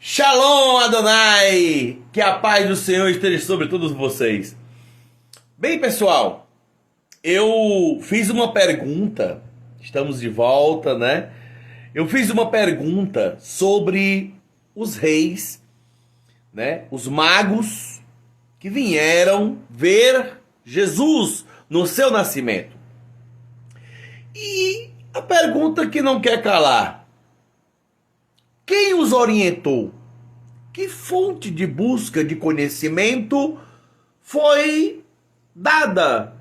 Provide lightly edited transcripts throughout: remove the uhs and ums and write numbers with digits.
Shalom Adonai! Que a paz do Senhor esteja sobre todos vocês. Bem, pessoal, eu fiz uma pergunta, estamos de volta, né? Eu fiz uma pergunta sobre os reis, né? Os magos que vieram ver Jesus no seu nascimento. E a pergunta que não quer calar: quem os orientou? Que fonte de busca de conhecimento foi dada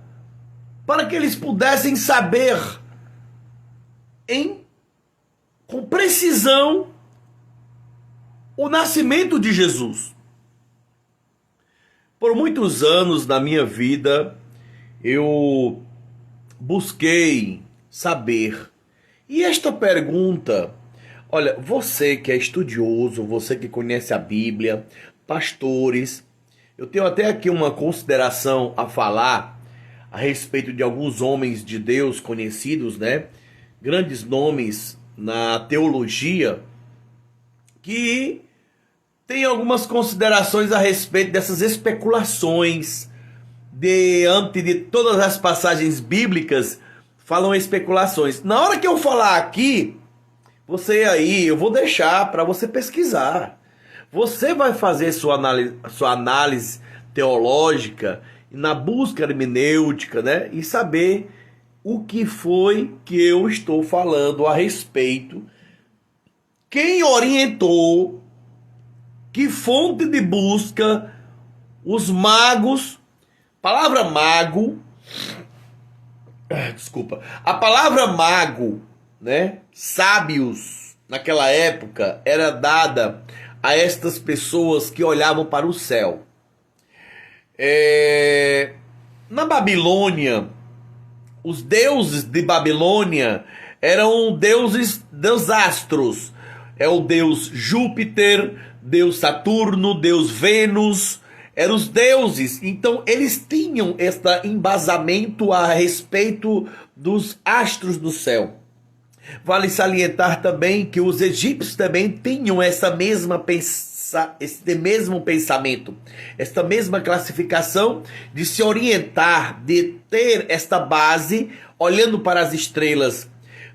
para que eles pudessem saber com precisão o nascimento de Jesus? Por muitos anos na minha vida eu busquei saber. E esta pergunta, olha, você que é estudioso, você que conhece a Bíblia, pastores, eu tenho até aqui uma consideração a falar a respeito de alguns homens de Deus conhecidos, né? Grandes nomes na teologia, que tem algumas considerações a respeito dessas especulações. Diante de todas as passagens bíblicas, falam especulações. Na hora que eu falar aqui, você aí, eu vou deixar para você pesquisar. Você vai fazer sua análise teológica na busca hermenêutica, né? E saber o que foi que eu estou falando a respeito. Quem orientou, que fonte de busca os magos. Palavra mago, desculpa, a palavra mago, né, sábios, naquela época, era dada a estas pessoas que olhavam para o céu. Na Babilônia, os deuses de Babilônia eram deuses dos astros. É o deus Júpiter, deus Saturno, deus Vênus, eram os deuses. Então eles tinham este embasamento a respeito dos astros do céu. Vale salientar também que os egípcios também tinham este mesmo pensamento, esta mesma classificação de se orientar, de ter esta base olhando para as estrelas.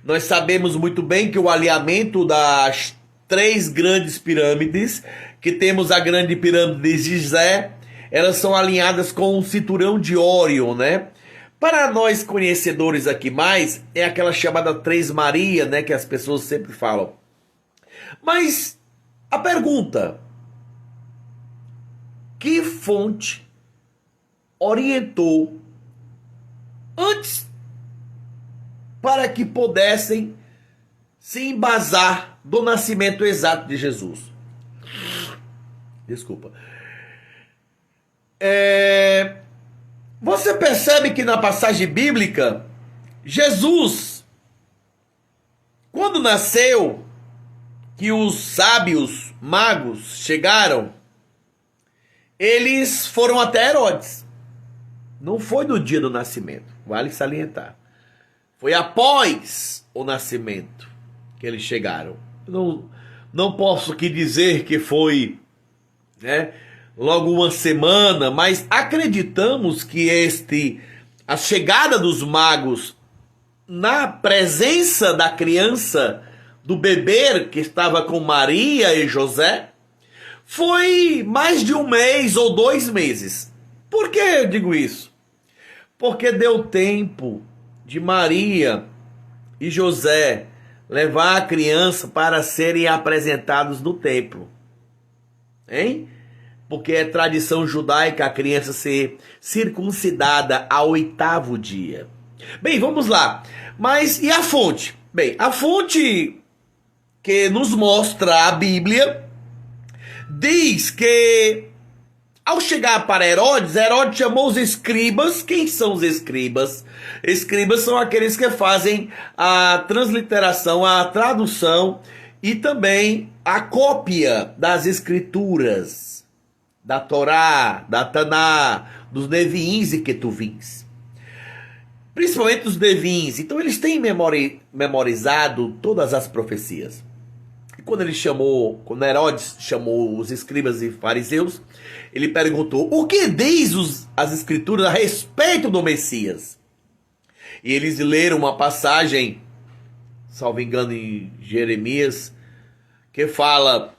Nós sabemos muito bem que o alinhamento das três grandes pirâmides, que temos a grande pirâmide de Gizé, elas são alinhadas com o cinturão de Órion, né? Para nós conhecedores aqui mais, é aquela chamada Três Maria, né? Que as pessoas sempre falam. Mas a pergunta: que fonte orientou antes para que pudessem se embasar do nascimento exato de Jesus? Desculpa. Você percebe que na passagem bíblica, Jesus, quando nasceu, que os sábios magos chegaram, eles foram até Herodes. Não foi no dia do nascimento, vale salientar. Foi após o nascimento que eles chegaram. Não posso aqui dizer que foi, né, logo uma semana, mas acreditamos que a chegada dos magos na presença da criança, do bebê que estava com Maria e José, foi mais de um mês ou 2 meses. Por que eu digo isso? Porque deu tempo de Maria e José levar a criança para serem apresentados no templo. Hein? Porque é tradição judaica a criança ser circuncidada ao 8º dia. Bem, vamos lá. Mas e a fonte? Bem, a fonte que nos mostra a Bíblia diz que ao chegar para Herodes, Herodes chamou os escribas. Quem são os escribas? Escribas são aqueles que fazem a transliteração, a tradução e também a cópia das escrituras, da Torá, da Taná, dos Neviins e Ketuvins. Principalmente os Neviins. Então eles têm memorizado todas as profecias. quando Herodes chamou os escribas e fariseus, ele perguntou: o que diz as escrituras a respeito do Messias? E eles leram uma passagem, salvo engano, em Jeremias, que fala: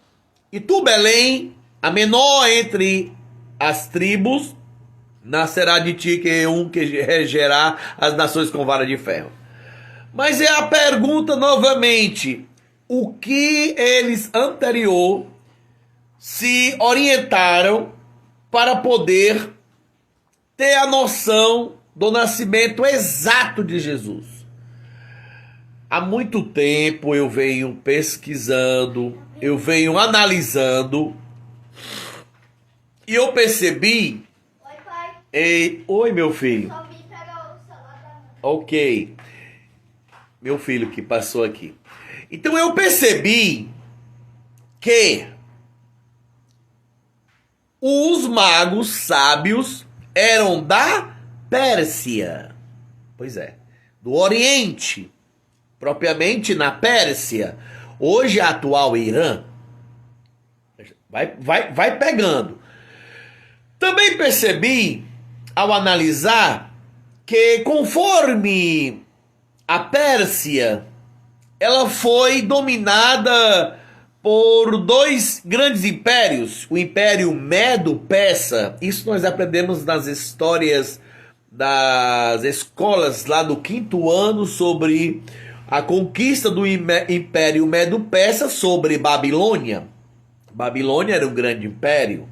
e tu, Belém, a menor entre as tribos, nascerá de ti que um que regerá as nações com vara de ferro. Mas é a pergunta novamente: o que eles anterior se orientaram para poder ter a noção do nascimento exato de Jesus? Há muito tempo eu venho pesquisando, eu venho analisando, e eu percebi... Oi, pai. Oi, meu filho. Só vim pegar o celular da mãe. Ok. Meu filho que passou aqui. Então eu percebi que os magos sábios eram da Pérsia. Pois é, do Oriente, propriamente na Pérsia, hoje a atual Irã. Vai pegando. Também percebi, ao analisar, que conforme a Pérsia, ela foi dominada por dois grandes impérios, o Império Medo-Persa. Isso nós aprendemos nas histórias das escolas lá do 5º ano sobre a conquista do Império Medo-Persa sobre Babilônia. Babilônia era um grande império.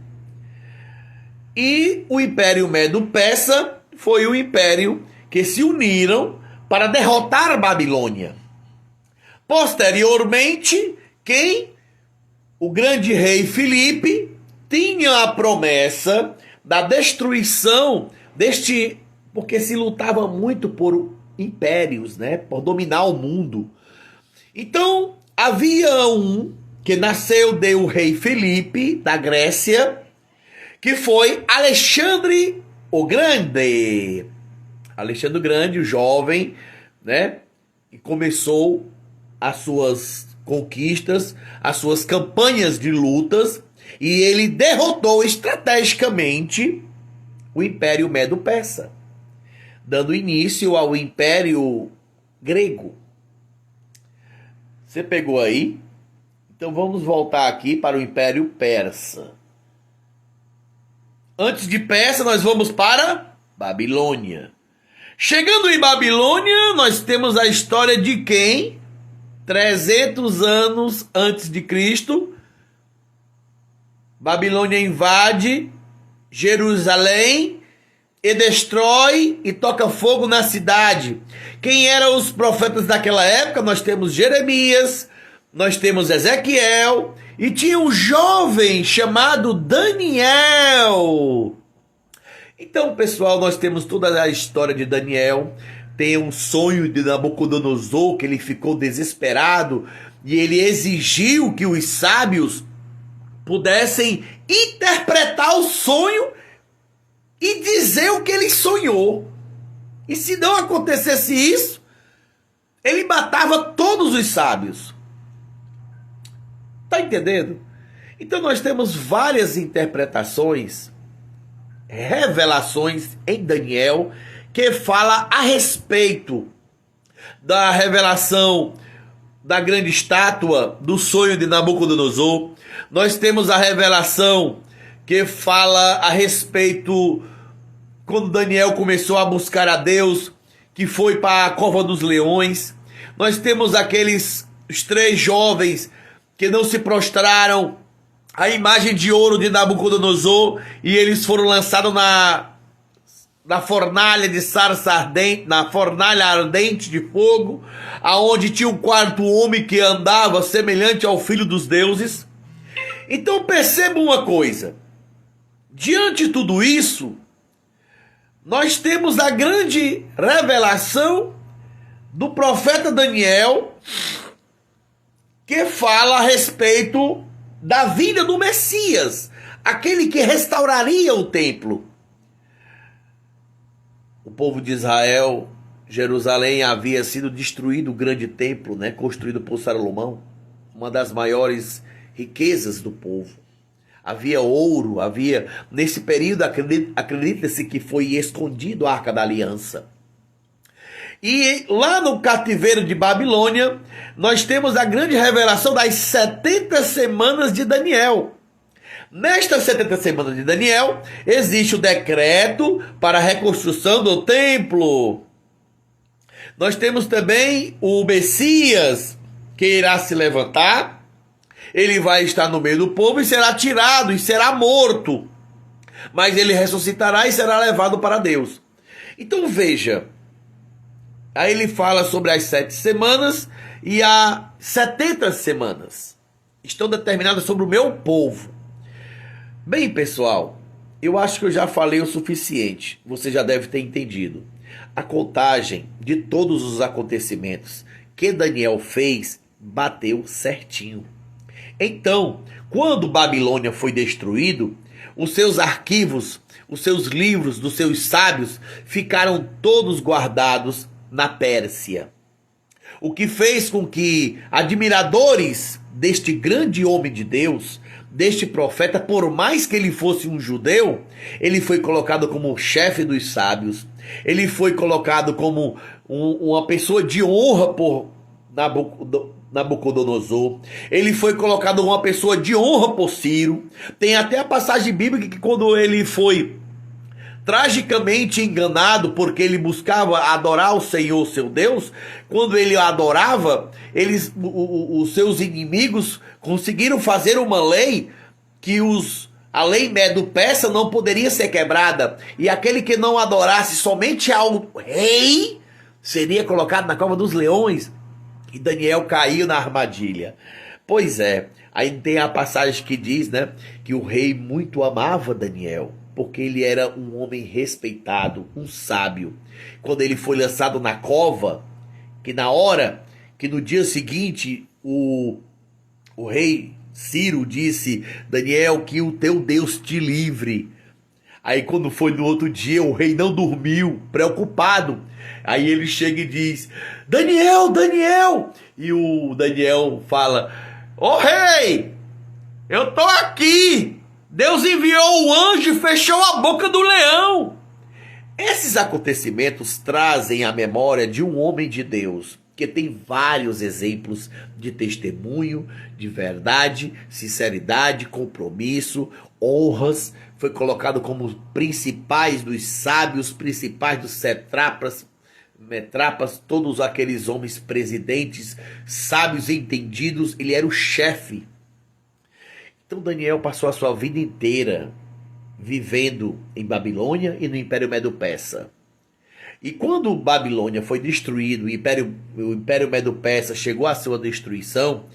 E o Império Medo-Persa foi o império que se uniram para derrotar Babilônia. Posteriormente, o grande rei Filipe tinha a promessa da destruição deste, porque se lutava muito por impérios, né, por dominar o mundo. Então, havia um que nasceu do rei Filipe, da Grécia, que foi Alexandre o Grande. Alexandre o Grande, o jovem, né, e começou as suas conquistas, as suas campanhas de lutas, e ele derrotou estrategicamente o Império Medo-Persa, dando início ao Império Grego. Você pegou aí? Então vamos voltar aqui para o Império Persa. Antes de Persa, nós vamos para Babilônia. Chegando em Babilônia, nós temos a história de quem? 300 anos antes de Cristo, Babilônia invade Jerusalém e destrói e toca fogo na cidade. Quem eram os profetas daquela época? Nós temos Jeremias, nós temos Ezequiel, e tinha um jovem chamado Daniel. Então, pessoal, nós temos toda a história de Daniel. Tem um sonho de Nabucodonosor, que ele ficou desesperado e ele exigiu que os sábios pudessem interpretar o sonho e dizer o que ele sonhou. E se não acontecesse isso, ele matava todos os sábios. Tá entendendo? Então nós temos várias interpretações, revelações em Daniel, que fala a respeito da revelação da grande estátua, do sonho de Nabucodonosor. Nós temos a revelação que fala a respeito quando Daniel começou a buscar a Deus, que foi para a cova dos leões. Nós temos os 3 jovens que não se prostraram à imagem de ouro de Nabucodonosor e eles foram lançados na fornalha de sarça ardente, na fornalha ardente de fogo, aonde tinha um 4º homem que andava semelhante ao filho dos deuses. Então perceba uma coisa: diante de tudo isso, nós temos a grande revelação do profeta Daniel, que fala a respeito da vinda do Messias, aquele que restauraria o templo. O povo de Israel, Jerusalém, havia sido destruído o grande templo, né, construído por Salomão. uma das maiores riquezas do povo. Havia ouro, nesse período, acredita-se que foi escondido a Arca da Aliança. E lá no cativeiro de Babilônia, nós temos a grande revelação das 70 semanas de Daniel. Nestas 70 semanas de Daniel, existe o decreto para a reconstrução do templo. Nós temos também o Messias, que irá se levantar. Ele vai estar no meio do povo e será tirado e será morto. Mas ele ressuscitará e será levado para Deus. Então veja, aí ele fala sobre as 7 semanas e as 70 semanas. Estão determinadas sobre o meu povo. Bem, pessoal, eu acho que eu já falei o suficiente. Você já deve ter entendido. A contagem de todos os acontecimentos que Daniel fez bateu certinho. Então, quando Babilônia foi destruído, os seus arquivos, os seus livros dos seus sábios ficaram todos guardados na Pérsia. O que fez com que admiradores deste grande homem de Deus, deste profeta, por mais que ele fosse um judeu, ele foi colocado como chefe dos sábios. Ele foi colocado como uma pessoa de honra por Nabucodonosor. Ele foi colocado como uma pessoa de honra por Ciro. Tem até a passagem bíblica que quando ele foi tragicamente enganado porque ele buscava adorar o Senhor, seu Deus, quando ele adorava, os seus inimigos conseguiram fazer uma lei que a lei medo-persa não poderia ser quebrada, e aquele que não adorasse somente ao rei seria colocado na cova dos leões. E Daniel caiu na armadilha. Pois é, aí tem a passagem que diz, né, que o rei muito amava Daniel, porque ele era um homem respeitado, um sábio. Quando ele foi lançado na cova, que no dia seguinte o rei Ciro disse: Daniel, que o teu Deus te livre. Aí quando foi no outro dia, o rei não dormiu, preocupado. Aí ele chega e diz: Daniel, Daniel! E o Daniel fala: Ô rei, eu tô aqui. Deus enviou o anjo e fechou a boca do leão. Esses acontecimentos trazem a memória de um homem de Deus, que tem vários exemplos de testemunho, de verdade, sinceridade, compromisso, honras. Foi colocado como principais dos sábios, principais dos satrapas, metrapas, todos aqueles homens presidentes, sábios e entendidos. Ele era o chefe. Então Daniel passou a sua vida inteira vivendo em Babilônia e no Império Medo-Persa. E quando Babilônia foi destruído, o Império Medo-Persa chegou à sua destruição,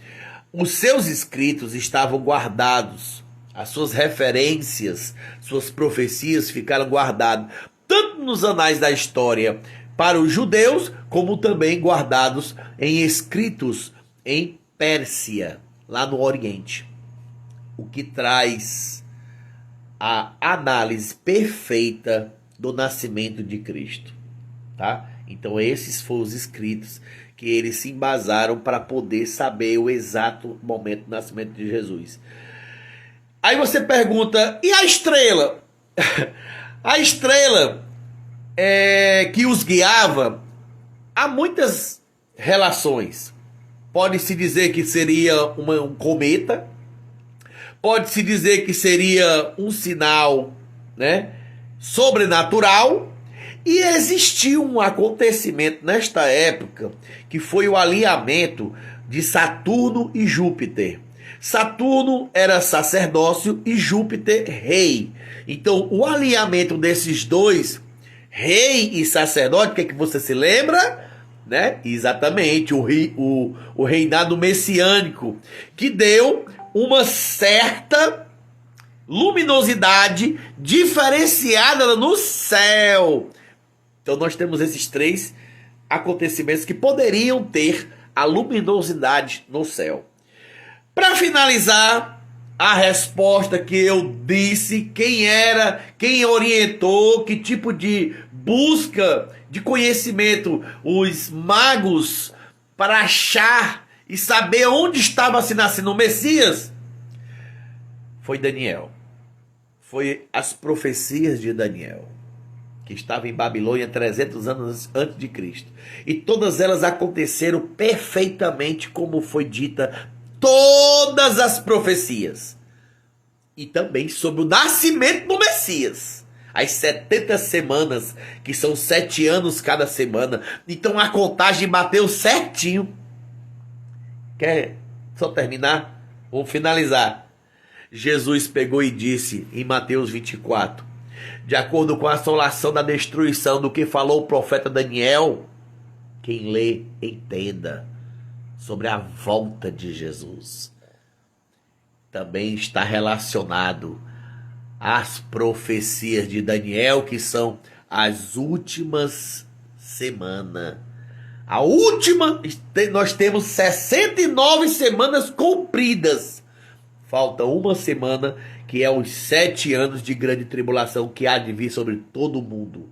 os seus escritos estavam guardados, as suas referências, suas profecias ficaram guardadas, tanto nos anais da história para os judeus, como também guardados em escritos em Pérsia, lá no Oriente. O que traz a análise perfeita do nascimento de Cristo, tá? Então esses foram os escritos que eles se embasaram para poder saber o exato momento do nascimento de Jesus. Aí você pergunta, e a estrela? A estrela que os guiava, há muitas relações. Pode-se dizer que seria um cometa, pode-se dizer que seria um sinal, né, sobrenatural. E existiu um acontecimento nesta época que foi o alinhamento de Saturno e Júpiter. Saturno era sacerdócio e Júpiter rei. Então o alinhamento desses dois, rei e sacerdote, o que é que você se lembra? Né? Exatamente, o reinado messiânico, que deu uma certa luminosidade diferenciada no céu. Então nós temos esses 3 acontecimentos que poderiam ter a luminosidade no céu. Para finalizar a resposta que eu disse, quem orientou, que tipo de busca de conhecimento os magos para achar e saber onde estava se nascendo o Messias, foi Daniel. Foi as profecias de Daniel, que estava em Babilônia 300 anos antes de Cristo. E todas elas aconteceram perfeitamente como foi dita todas as profecias. E também sobre o nascimento do Messias. As 70 semanas, que são 7 anos cada semana. Então a contagem bateu certinho. Quer só terminar? Vamos finalizar. Jesus pegou e disse em Mateus 24, de acordo com a assolação da destruição do que falou o profeta Daniel, quem lê, entenda, sobre a volta de Jesus. Também está relacionado às profecias de Daniel, que são as últimas semanas. A última, nós temos 69 semanas cumpridas. Falta uma semana, que é os 7 anos de grande tribulação que há de vir sobre todo o mundo.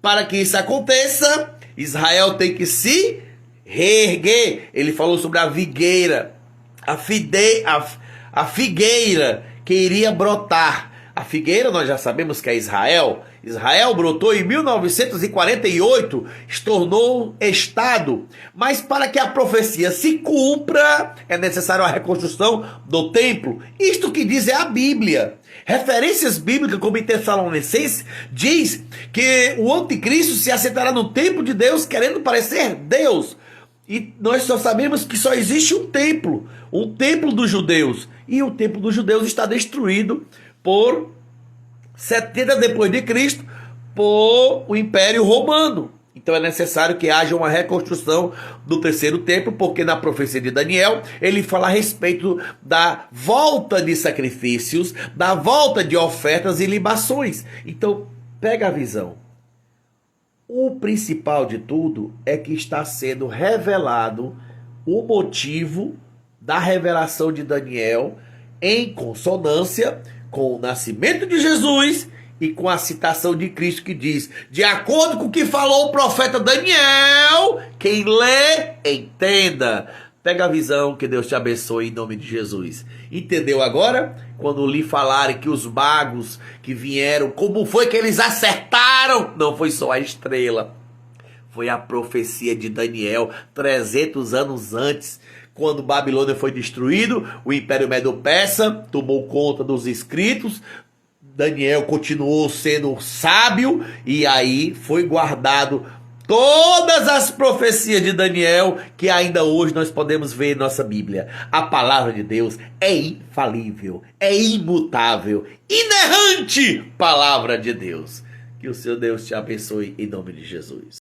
Para que isso aconteça, Israel tem que se reerguer. Ele falou sobre a figueira, a figueira que iria brotar. A figueira nós já sabemos que é Israel. Israel brotou em 1948, se tornou Estado. Mas para que a profecia se cumpra, é necessário a reconstrução do templo. Isto que diz é a Bíblia. Referências bíblicas, como em Tessalonicenses, diz que o anticristo se assentará no templo de Deus, querendo parecer Deus. E nós só sabemos que só existe um templo dos judeus. E o templo dos judeus está destruído por 70 depois de Cristo, por o Império Romano. Então é necessário que haja uma reconstrução do terceiro templo, porque na profecia de Daniel, ele fala a respeito da volta de sacrifícios, da volta de ofertas e libações. Então, pega a visão. O principal de tudo é que está sendo revelado o motivo da revelação de Daniel em consonância com o nascimento de Jesus e com a citação de Cristo que diz, de acordo com o que falou o profeta Daniel, quem lê, entenda. Pega a visão, que Deus te abençoe em nome de Jesus. Entendeu agora? Quando lhe falarem que os magos que vieram, como foi que eles acertaram? Não foi só a estrela. Foi a profecia de Daniel 300 anos antes. Quando Babilônia foi destruído, o Império Medo-Persa tomou conta dos escritos. Daniel continuou sendo sábio e aí foi guardado todas as profecias de Daniel que ainda hoje nós podemos ver em nossa Bíblia. A palavra de Deus é infalível, é imutável, inerrante palavra de Deus. Que o seu Deus te abençoe em nome de Jesus.